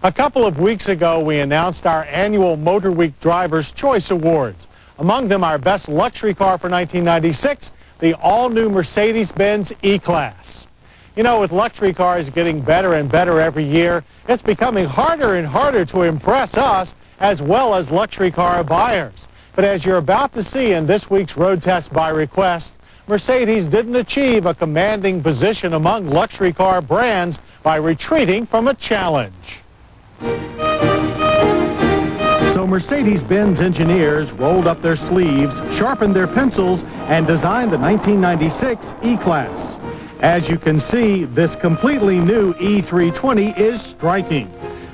A couple of weeks ago, we announced our annual Motor Week Drivers' Choice Awards. Among them, our best luxury car for 1996, the all-new Mercedes-Benz E-Class. You know, with luxury cars getting better and better every year, it's becoming harder and harder to impress us as well as luxury car buyers. But as you're about to see in this week's Road Test by Request, Mercedes didn't achieve a commanding position among luxury car brands by retreating from a challenge. So Mercedes-Benz engineers rolled up their sleeves, sharpened their pencils, and designed the 1996 E-Class. As you can see, this completely new E320 is striking.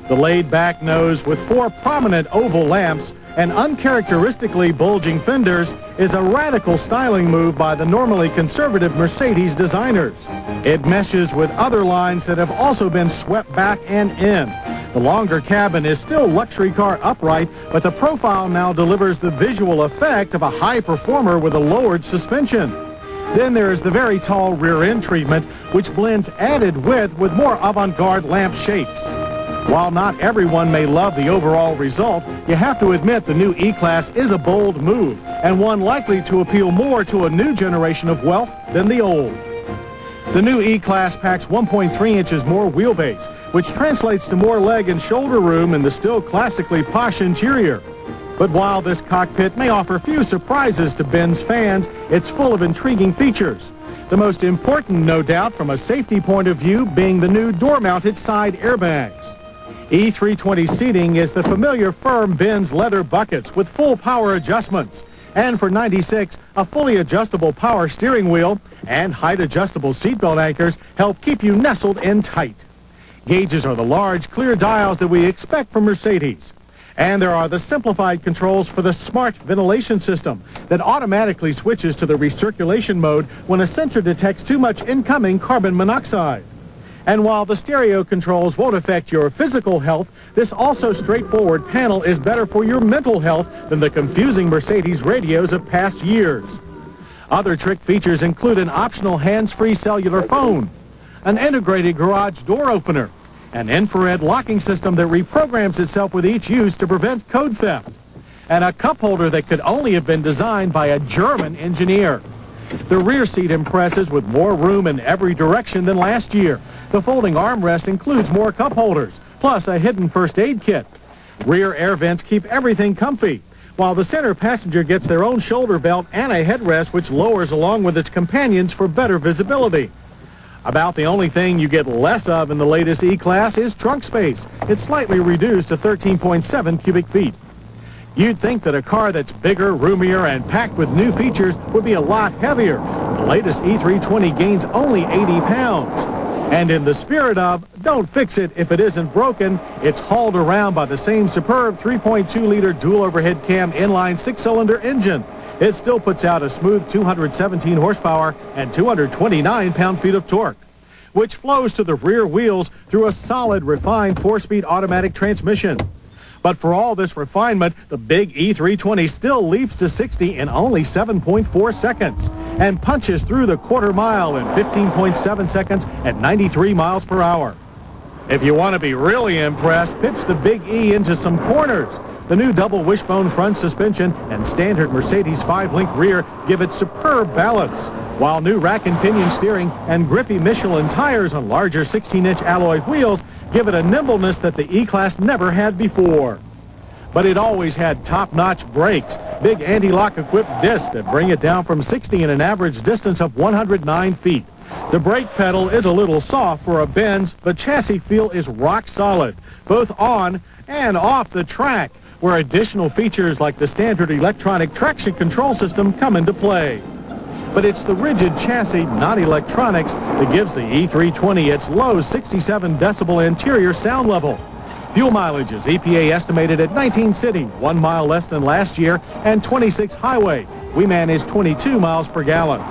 The laid-back nose with 4 prominent oval lamps and uncharacteristically bulging fenders is a radical styling move by the normally conservative Mercedes designers. It meshes with other lines that have also been swept back and in. The longer cabin is still luxury car upright, but the profile now delivers the visual effect of a high performer with a lowered suspension. Then there is the very tall rear end treatment, which blends added width with more avant-garde lamp shapes. While not everyone may love the overall result, you have to admit the new E-Class is a bold move, and one likely to appeal more to a new generation of wealth than the old. The new E-Class packs 1.3 inches more wheelbase, which translates to more leg and shoulder room in the still classically posh interior. But while this cockpit may offer few surprises to Benz fans, it's full of intriguing features. The most important, no doubt, from a safety point of view, being the new door-mounted side airbags. E320 seating is the familiar firm Benz leather buckets with full power adjustments. And for 96, a fully adjustable power steering wheel and height-adjustable seatbelt anchors help keep you nestled in tight. Gauges are the large, clear dials that we expect from Mercedes. And there are the simplified controls for the smart ventilation system that automatically switches to the recirculation mode when a sensor detects too much incoming carbon monoxide. And while the stereo controls won't affect your physical health, this also straightforward panel is better for your mental health than the confusing Mercedes radios of past years. Other trick features include an optional hands-free cellular phone, an integrated garage door opener, an infrared locking system that reprograms itself with each use to prevent code theft, and a cup holder that could only have been designed by a German engineer. The rear seat impresses with more room in every direction than last year. The folding armrest includes more cup holders, plus a hidden first aid kit. Rear air vents keep everything comfy, while the center passenger gets their own shoulder belt and a headrest which lowers along with its companions for better visibility. About the only thing you get less of in the latest E-Class is trunk space. It's slightly reduced to 13.7 cubic feet. You'd think that a car that's bigger, roomier, and packed with new features would be a lot heavier. The latest E320 gains only 80 pounds. And in the spirit of, don't fix it if it isn't broken, it's hauled around by the same superb 3.2-liter dual overhead cam inline 6-cylinder engine. It still puts out a smooth 217 horsepower and 229 pound-feet of torque, which flows to the rear wheels through a solid, refined 4-speed automatic transmission. But for all this refinement, the big E320 still leaps to 60 in only 7.4 seconds and punches through the quarter mile in 15.7 seconds at 93 miles per hour. If you want to be really impressed, pitch the Big E into some corners. The new double wishbone front suspension and standard Mercedes 5-link rear give it superb balance, while new rack and pinion steering and grippy Michelin tires on larger 16-inch alloy wheels give it a nimbleness that the E-Class never had before. But it always had top-notch brakes, big anti-lock equipped discs that bring it down from 60 in an average distance of 109 feet. The brake pedal is a little soft for a Benz, but chassis feel is rock solid, both on and off the track, where additional features like the standard electronic traction control system come into play. But it's the rigid chassis, not electronics, that gives the E320 its low 67 decibel interior sound level. Fuel mileage is EPA estimated at 19 city, 1 mile less than last year, and 26 highway. We manage 22 miles per gallon.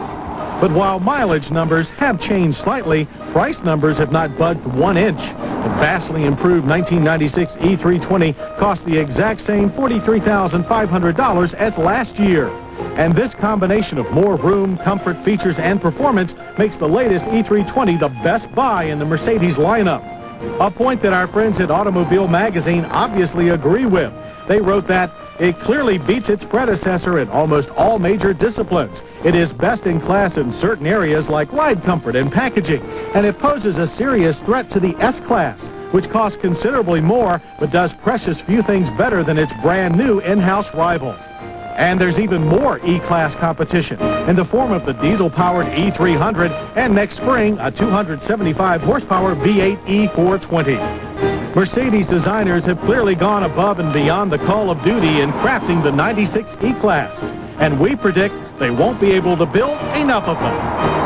But while mileage numbers have changed slightly, price numbers have not budged 1 inch. The vastly improved 1996 E320 cost the exact same $43,500 as last year. And this combination of more room, comfort, features, and performance makes the latest E320 the best buy in the Mercedes lineup. A point that our friends at Automobile Magazine obviously agree with. They wrote that it clearly beats its predecessor in almost all major disciplines. It is best in class in certain areas like ride comfort and packaging, and it poses a serious threat to the S-Class, which costs considerably more but does precious few things better than its brand new in-house rival. And there's even more E-Class competition in the form of the diesel-powered E300 and next spring a 275 horsepower V8 E420. Mercedes designers have clearly gone above and beyond the call of duty in crafting the 96 E-Class, and we predict they won't be able to build enough of them.